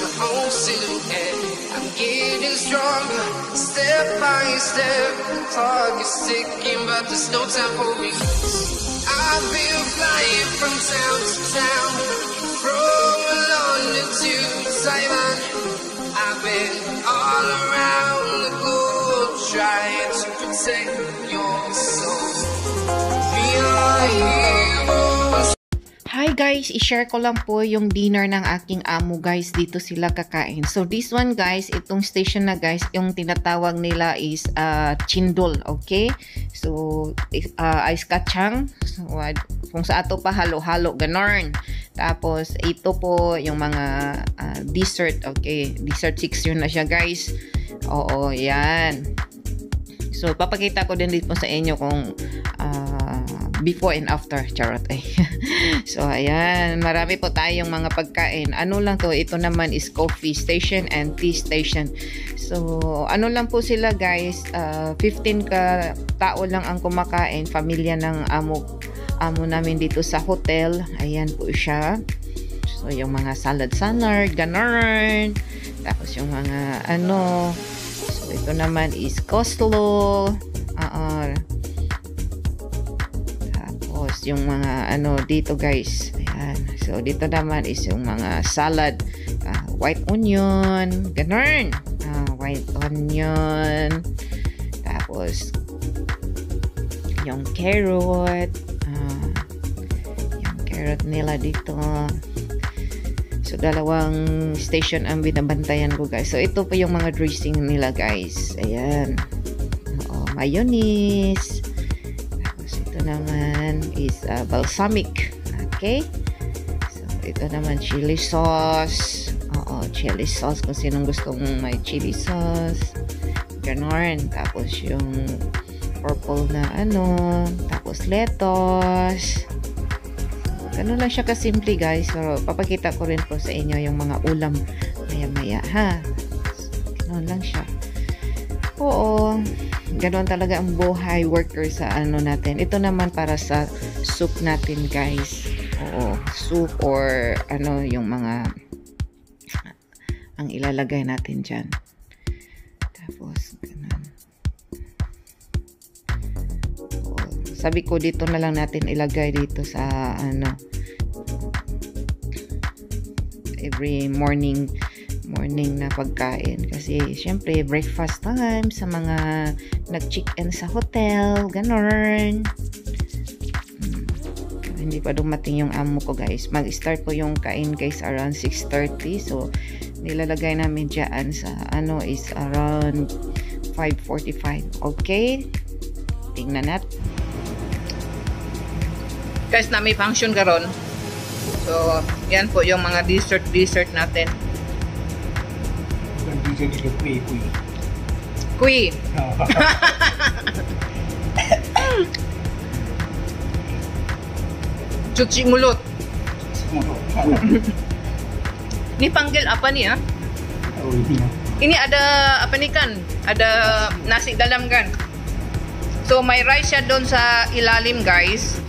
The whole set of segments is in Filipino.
my own silhouette. I'm getting stronger, step by step. Clock is ticking, but there's no time for release. I've been flying from town to town, from London to Taiwan. I've been all around the globe, trying to protect your soul. We are heroes. Hi guys, i-share ko lang po yung dinner ng aking amo guys. Dito sila kakain. So this one guys, itong station na guys, yung tinatawag nila is chindol, okay? So ice kachang, so, kung sa ato pa halo-halo ganon. Tapos ito po yung mga dessert, okay? Dessert 6 yun na siya guys. Oo, yan. So papakita ko din dito sa inyo kung before and after, charot eh. So ayan, marami po tayong mga pagkain. Ano lang to, ito naman is coffee station and tea station. So ano lang po sila guys, 15 ka tao lang ang kumakain, pamilya ng amo namin dito sa hotel. Ayan po siya. So yung mga salad ganon. Tapos yung mga ano, so ito naman is coleslaw. Yung mga ano dito guys, ayan. So dito naman is yung mga salad, white onion ganon, white onion, tapos yung carrot, nila dito. So dalawang station ang binabantayan ko guys. So ito po yung mga dressing nila guys, ayan. Mayonnaise. Naman is balsamic, okay? So ito naman chili sauce. Chili sauce kung sinong gustong may chili sauce ganon. Tapos yung purple na ano, tapos lettuce. So, ganun lang siya kasimple guys. So papakita ko rin po sa inyo yung mga ulam maya ha. So, ganun lang siya. Oo, ganoon talaga ang buhay worker sa ano natin. Ito naman para sa soup natin guys. Oo, soup or ano yung mga ang ilalagay natin dyan. Tapos ganun. Oo, sabi ko dito na lang natin ilagay dito sa ano every morning na pagkain kasi syempre breakfast time sa mga nag-check-in sa hotel ganon. Hindi pa dumating yung amo ko guys. Mag-start po yung kain guys around 6:30. So nilalagay namin dyan sa ano is around 5:45. Okay, tingnan natin guys na may function karon. So yan po yung mga dessert natin. Kui. Cuci mulut. Ini panggil apa nih ya? Ini ada apa nih kan? Ada nasi dalam kan? So may rice siya doon sa ilalim guys.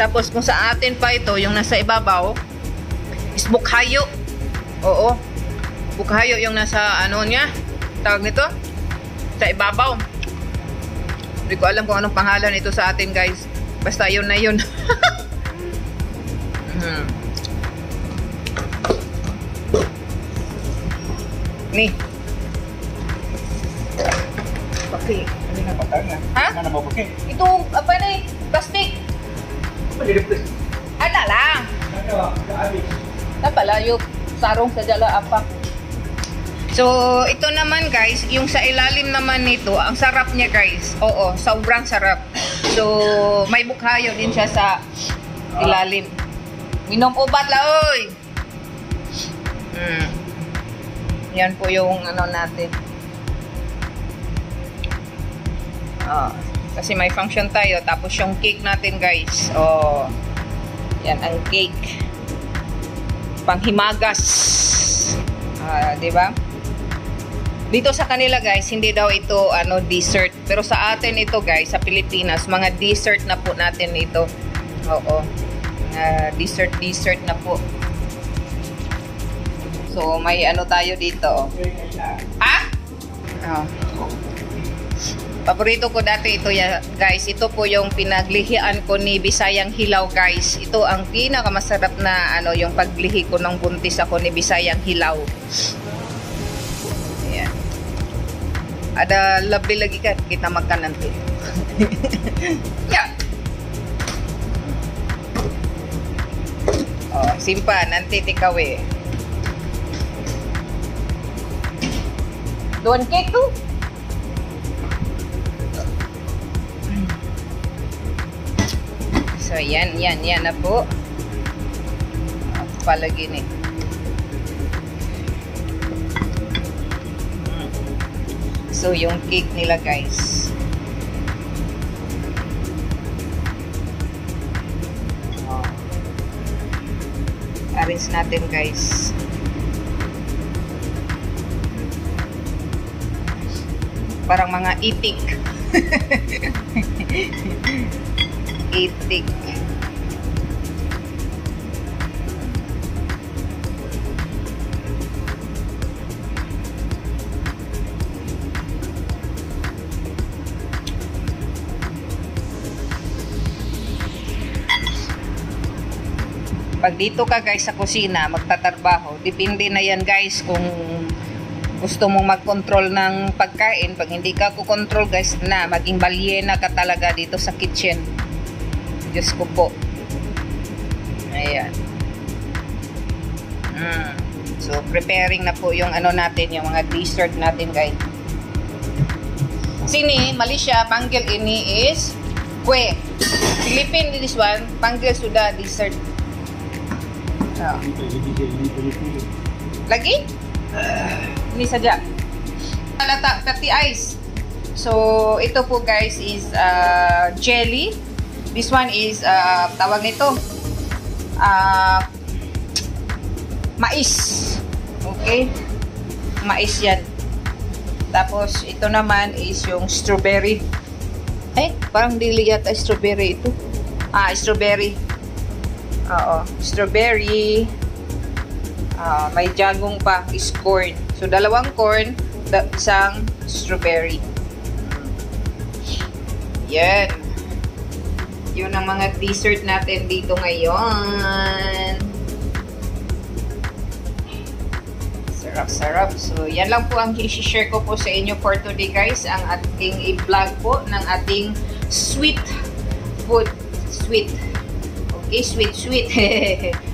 Tapos kung sa atin pa ito, yung nasa ibabaw is bukhayo. Oo. Bukhayo yung nasa ano niya, tawag nito, sa ibabaw. Hindi ko alam kung anong pangalan ito sa atin guys. Basta yun na yun. Nih. Okay. Ha? Itu apa nih? Plastik. Ada lah. Apa lah yuk sarong saja lah apa. So, ito naman guys, yung sa ilalim naman nito, ang sarap niya guys. Oo, sobrang sarap. So, may bukhayo din siya sa ilalim. Minom ubat la, oy! Yan po yung ano natin. Kasi may function tayo. Tapos yung cake natin guys. Yan ang cake. Panghimagas. Diba? Dito sa kanila guys, hindi daw ito ano dessert. Pero sa atin ito guys, sa Pilipinas, mga dessert na po natin ito. Oo. Dessert na po. So, may ano tayo dito. Ha? Oh. Paborito ko dati ito ya, guys. Ito po yung pinaglihian ko ni Bisayang Hilaw, guys. Ito ang pinakamasarap na ano, yung paglihi ko ng buntis ako ni Bisayang Hilaw. Ayan. Ada lovely lagi kan kita makan nanti. Ya. Oh, simpan nanti takeaway. Doon cake tuh. So, yan na po. Palagi nih. So, yung cake nila, guys. Arrange natin, guys. Parang mga itik. Itik. Pag dito ka guys sa kusina, magtatrabaho, depende na yan guys kung gusto mong mag-control ng pagkain. Pag hindi ka kukontrol guys na, maging balyena ka talaga dito sa kitchen. Diyos ko po. Ayan. So, preparing na po yung ano natin, yung mga dessert natin guys. Sini, Malaysia, panggil ini is kue. Philippine this one, panggil sudah dessert. Oh. Lagi? Ini saja. Lata 30 ice. So, ito po guys is jelly. This one is tawag nito mais. Okay? Mais yan. Tapos, ito naman is yung strawberry. Parang dili yata strawberry ito. Strawberry. Oo, strawberry. May jagong pa, is corn. So, dalawang corn, isang strawberry. Yan. Yun ang mga dessert natin dito ngayon. Sarap-sarap. So, yan lang po ang i-share ko po sa inyo for today, guys. Ang ating i-vlog po ng ating sweet food. Sweet. Okay, sweet.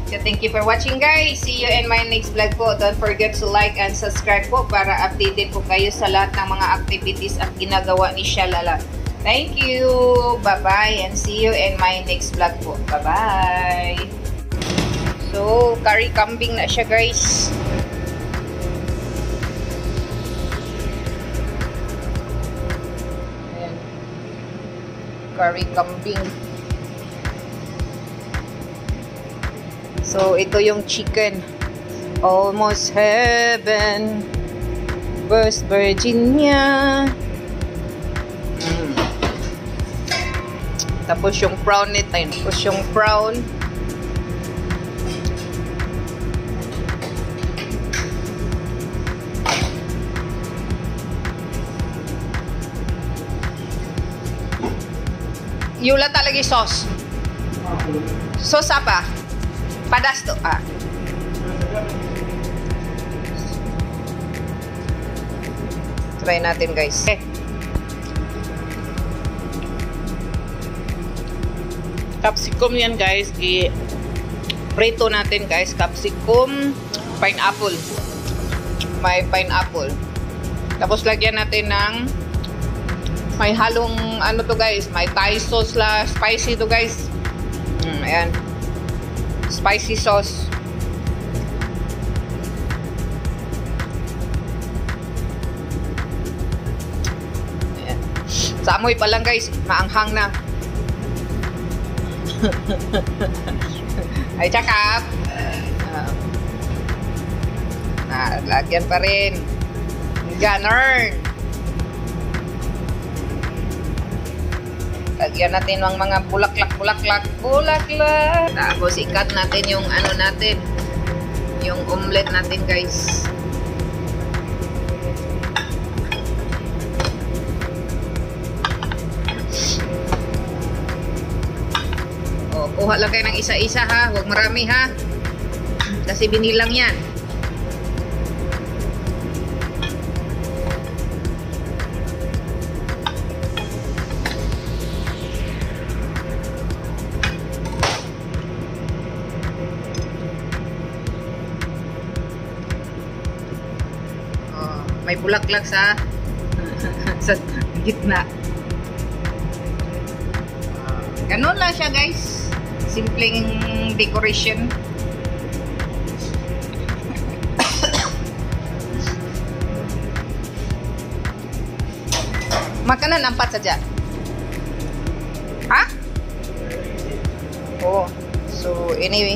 So, thank you for watching, guys. See you in my next vlog po. Don't forget to like and subscribe po para updated po kayo sa lahat ng mga activities at ginagawa ni Shalala. Thank you. Bye-bye and see you in my next vlog po. Bye-bye. So, curry kambing na siya, guys. Ayan. Curry kambing. So, ito yung chicken. Almost heaven. West Virginia. Tapos yung prawn nito. Tapos yung prawn. Yula talaga sauce. Sauce apa? Padas to. Try natin guys. Capsicum yan guys. I-prito natin guys. Capsicum, pineapple. May pineapple. Tapos lagyan natin ng may halong ano to guys. May Thai sauce la spicy to guys. Ayan. Spicy sauce. Ayan. Sa amoy pa lang guys, maanghang na. Ay, cakap. Lagyan pa rin. Ganun. Lagyan natin ng mga bulaklak. Tapos ikat natin yung ano natin. yung omelet natin, guys. O, kuha lang kayo ng isa-isa ha. Huwag marami ha. Kasi binilang yan. May bulaklak sa sa gitna. Ganun lang siya, guys. Simpleng decoration. Makanan ampat saja. Ha? Oh. So, anyway.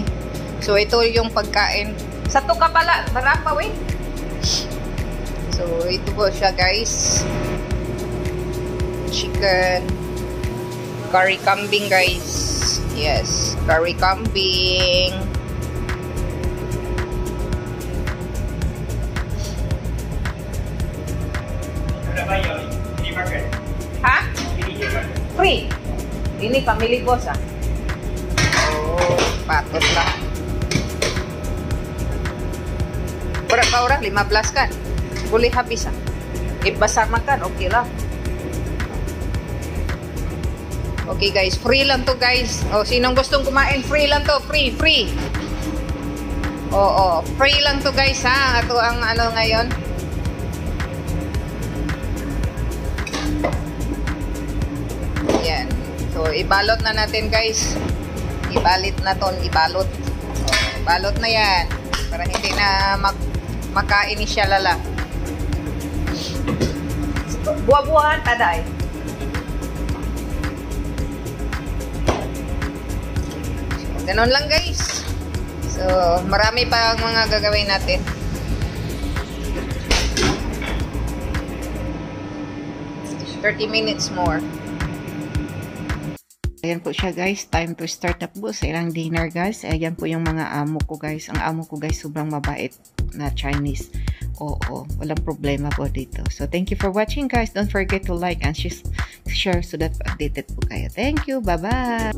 So, ito yung pagkain. Satu ka pala. Berapa, weh? So, ito po siya, guys. Chicken. Curry kambing, guys. Yes. Curry kambing. Ha? Free. Ini family ko sa. Oh, patut lang. Berapa orang? 15 kan? Boleh habis ah. Basar makan, okay lah. Okay guys, free lang to guys. Oh, sinong gustong kumain, free lang to, free. Oo, free lang to guys ha. Ato ang ano ngayon. Yan. So, ibalot na natin guys. Ibalot na ton, ibalot. Balot na yan. Para hindi na makain siya lala. Buah-buahan, taday. So, ganun lang guys. So, marami pa ang mga gagawin natin. $30 minutes more. Ayan po siya guys, time to start up po sa ilang dinner guys. Ayan po yung mga amo ko guys. Ang amo ko guys sobrang mabait na Chinese. Oo, walang problema po dito. So thank you for watching guys. Don't forget to like and share so that updated po kayo. Thank you, bye bye.